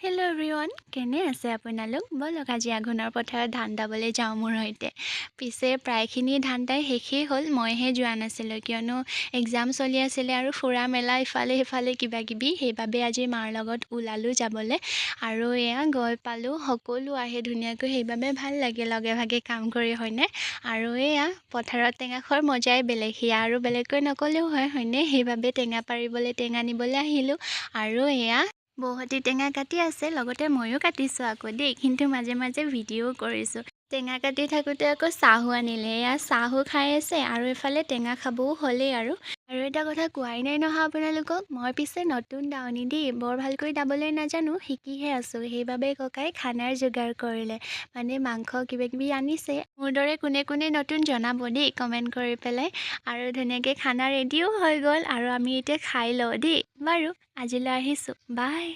Hello' everyone, কেনে আছে আপোনালোক? ব'লক আজি আঘোণৰ পথাৰত ধান দাবলৈ যাওঁ মোৰ সৈতে। পিছে প্ৰায়খিনি ধান দাই শেষেই হ'ল, মইহে যোৱা নাছিলোঁ কিয়নো এক্সাম চলি আছিলে আৰু ফুৰা মেলা ইফালে সিফালে কিবাকিবি, সেইবাবে আজি মাৰ লগত ওলালোঁ যাবলৈ। আৰু এয়া গৈ পালোঁ, সকলো আহে ধুনীয়াকৈ, সেইবাবে ভাল লাগে লগে ভাগে কাম কৰি, হয়নে? আৰু এয়া পথাৰত টেঙা খোৱাৰ মজাই বেলেগ, সেয়া আৰু বেলেগকৈ নক'লেও হয়, হয়নে? সেইবাবে টেঙা পাৰিবলৈ টেঙা নিবলৈ আহিলোঁ। আৰু এয়া বৌহঁতি টেঙা কাটি আছে, লগতে ময়ো কাটিছোঁ আকৌ দেই, কিন্তু মাজে মাজে ভিডিঅ'ও কৰিছোঁ। টেঙা কাটি থাকোঁতে আকৌ চাহো আনিলে, এয়া চাহো খাই আছে আৰু এইফালে টেঙা খাবও হ'লেই। আৰু এটা কথা কোৱাই নাই নহয় আপোনালোকক, মই পিছে নতুন দাৱনী দেই, বৰ ভালকৈ দাবলৈ নাজানো, শিকিহে আছোঁ। সেইবাবে ককাই খানাৰ যোগাৰ কৰিলে, মানে মাংস কিবাকিবি আনিছে। মোৰ দৰে কোনে কোনে নতুন জনাব দেই কমেণ্ট কৰি পেলাই। আৰু ধুনীয়াকৈ খানা ৰেডিও হৈ গ'ল আৰু আমি এতিয়া খাই লওঁ দেই। বাৰু আজিলৈ আহিছোঁ, বাই।